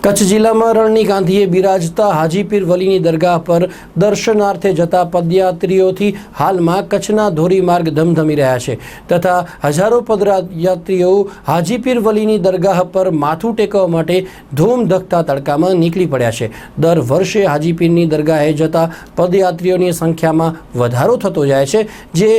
કચ્છ જિલ્લામાં રણની ગાંધીએ બિરાજતા હાજીપીર વલીની દરગાહ પર દર્શનાર્થે જતા પદયાત્રીઓથી હાલમાં કચ્છના ધોરીમાર્ગ ધમધમી રહ્યા છે તથા હજારો પદયાત્રીઓ હાજીપીર વલીની દરગાહ પર માથું ટેકવવા માટે ધૂમધખતા તડકામાં નીકળી પડ્યા છે। દર વર્ષે હાજીપીરની દરગાહે જતા પદયાત્રીઓની સંખ્યામાં વધારો થતો જાય છે, જે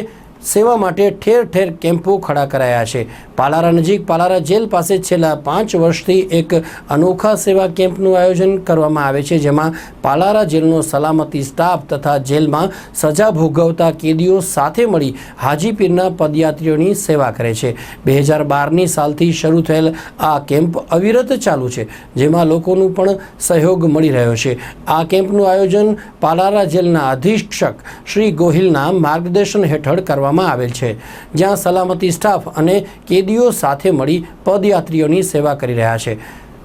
સેવા માટે ઠેર ઠેર કેમ્પો ખડા કરાયા છે। પાલારા નજીક પાલારા જેલ પાસે છેલ્લા 5 વર્ષથી એક અનોખા સેવા કેમ્પનું આયોજન કરવામાં આવે છે, જેમાં પાલારા જેલનો સલામતી સ્ટાફ તથા જેલમાં સજા ભોગવતા કેદીઓ સાથે મળી હાજીપીરના પદયાત્રીઓની સેવા કરે છે। 2012ની સાલથી શરૂ થયેલ આ કેમ્પ અવિરત ચાલુ છે, જેમાં લોકોનું પણ સહયોગ મળી રહ્યો છે। આ કેમ્પનું આયોજન પાલારા જેલના અધિક્ષક શ્રી ગોહિલના માર્ગદર્શન હેઠળ કરવામાં આવેલ છે, જ્યાં સલામતી સ્ટાફ અને કેદીઓ સાથે મળી પદયાત્રીઓની સેવા કરી રહ્યા છે।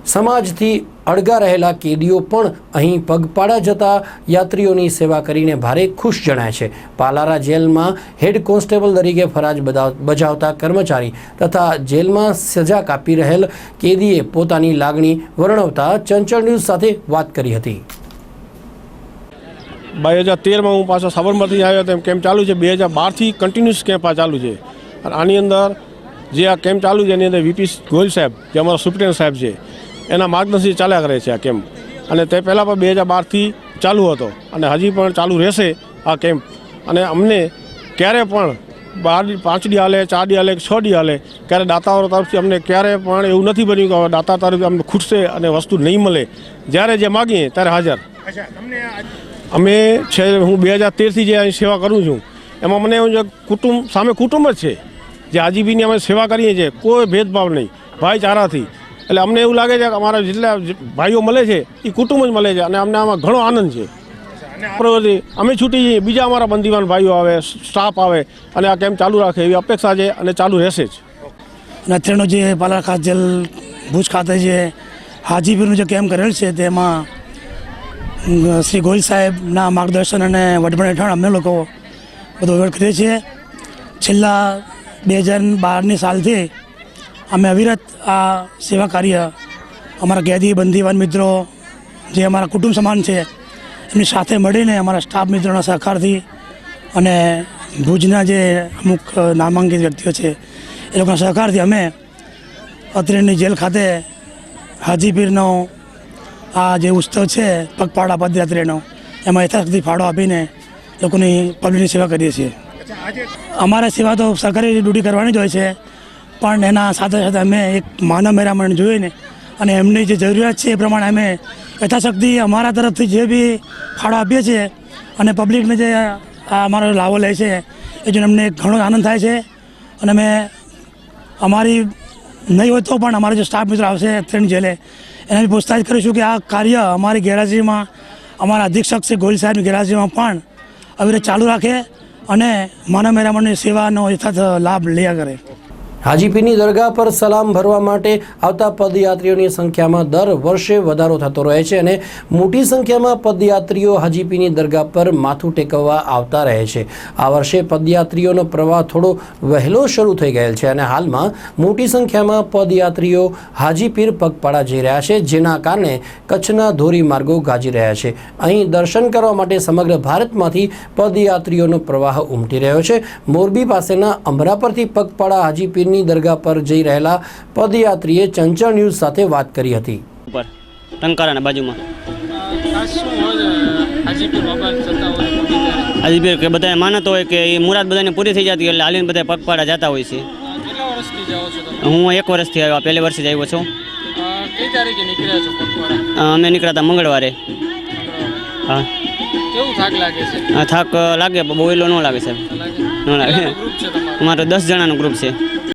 સમાજથી અળગા રહેલા કેદીઓ પણ અહીં પગપાળા જતા યાત્રીઓની સેવા કરીને ભારે ખુશ જણાય છે। પાલારા જેલમાં હેડ કોન્સ્ટેબલ તરીકે ફરજ બજાવતા કર્મચારી તથા જેલમાં સજા કાપી રહેલ કેદીએ પોતાની લાગણી વર્ણવતા ચંચળ ન્યૂઝ સાથે વાત કરી હતી। 2013 में हूँ पाछो साबरमती आयो तो केम्प चालू है। 2012 थी कन्टिन्यूस केम्प आ चालू है। आनी अंदर जे आ केम्प चालू है एनी अंदर वीपी गोयल साहेब जे अमरा सुप्रिटेन्डेंट साहेब है एना मार्गदर्शन चाल्या करे छे। आ केम्प अने ते पहला पण 2012 थी चालू हतो अने हजी पण चालू रहेशे आ केम्प। अने अमने क्यारे पण 5 दी हाले 4 दी हाले 6 दी हाले क्यारे दाताओ तरफथी अमने क्यारे पण एवुं नथी बन्युं के दाता तरफथी अમને ખૂટશે અને વસ્તુ નહીં મળે। જ્યારે જે માગીએ ત્યારે હાજર। અમે છે હું 2013થી જે અહીં સેવા કરું છું એમાં મને એવું છે કુટુંબ સામે કુટુંબ જ છે। જે હાજીપીરની અમે સેવા કરીએ છીએ કોઈ ભેદભાવ નહીં, ભાઈચારાથી। એટલે અમને એવું લાગે છે કે અમારા જેટલા ભાઈઓ મળે છે એ કુટુંબ જ મળે છે અને અમને આમાં ઘણો આનંદ છે। અમે છૂટી જઈએ, બીજા અમારા બંદીવાન ભાઈઓ આવે, સ્ટાફ આવે અને આ કેમ્પ ચાલુ રાખે એવી અપેક્ષા છે અને ચાલુ રહેશે જ। અત્યારનો જે પાલારા ખાસ જેલ ભુજ ખાતે જે હાજીપીરનું જે કેમ્પ કરેલ છે તેમાં શ્રી ગોહિલ સાહેબના માર્ગદર્શન અને વડપણ હેઠળ અમે લોકો બધો વહીવટ કરીએ છીએ। છેલ્લા 2012ની સાલથી અમે અવિરત આ સેવા કાર્ય અમારા કેદી બંદીવાન મિત્રો જે અમારા કુટુંબ સમાન છે એમની સાથે મળીને અમારા સ્ટાફ મિત્રોના સહકારથી અને ભુજના જે અમુક નામાંકિત વ્યક્તિઓ છે એ લોકોના સહકારથી અમે અત્રેની જેલ ખાતે હાજીપીરનો આ જે ઉત્સવ છે પગપાળા પદયાત્રીનો એમાં યથાશક્તિ ફાળો આપીને લોકોની પબ્લિકની સેવા કરીએ છીએ। અમારે સેવા તો સરકારી ડ્યુટી કરવાની જ હોય છે, પણ એના સાથે સાથે અમે એક માનવ મેરામણ જોઈને અને એમની જે જરૂરિયાત છે એ પ્રમાણે અમે યથાશક્તિ અમારા તરફથી જે બી ફાળો આપીએ છીએ અને પબ્લિકને જે અમારો લાભો લે છે એ જોઈને અમને ઘણો આનંદ થાય છે। અને અમે અમારી નહીં હોય તો પણ અમારા જે સ્ટાફ મિત્રો આવશે ટ્રેન જેલે એને બી પ્રોત્સાહિત કરીશું કે આ કાર્ય અમારી ગેરહાજરીમાં અમારા અધિક્ષક શ્રી ગોહિલ સાહેબની ગેરહાજરીમાં પણ અવિરત ચાલુ રાખે અને માનવ મેરામણની સેવાનો યથાર્થ લાભ લયા કરે। હાજીપીરની દરગાહ પર સલામ ભરવા માટે આવતા પદયાત્રીઓની સંખ્યામાં દર વર્ષે વધારો થતો રહે છે અને મોટી સંખ્યામાં પદયાત્રીઓ હાજીપીરની દરગાહ પર માથું ટેકવવા આવતા રહે છે। આ વર્ષે પદયાત્રીઓનો પ્રવાહ થોડો વહેલો શરૂ થઈ ગયેલ છે અને હાલમાં મોટી સંખ્યામાં પદયાત્રીઓ હાજીપીર પગપાળા જઈ રહ્યા છે, જેના કારણે કચ્છના ધોરીમાર્ગો ગાજી રહ્યા છે। અહીં દર્શન કરવા માટે સમગ્ર ભારતમાંથી પદયાત્રીઓનો પ્રવાહ ઉમટી રહ્યો છે। મોરબી પાસેના અમરાપરથી પગપાળા હાજીપીરની દરગાહ પર જઈ રહેલા પદયાત્રીએ ચંચળ ન્યૂઝ સાથે વાત કરી હતી। ઉપર ટંકારાના બાજુમાં હાજીપીર કે બધા માનતો હોય કે એ મુરાદ બધાને પૂરી થઈ જતી એટલે હાલીને બધા પગપાળા જતા હોય છે। કેટલા વર્ષથી જાઓ છો તમે? હું 1 વર્ષથી આવ્યો, પહેલે વર્ષે જ આવ્યો છું। કઈ તારીખે નીકળ્યા છો પગપાળા? અમે નીકળ્યા હતા મંગળવારે। હા, કેવું થાક લાગે છે? થાક લાગે, બહુ એલો ન લાગે સાહેબ, ન લાગે। ગ્રુપ છે તમારું? અમારો 10 જણાનું ગ્રુપ છે।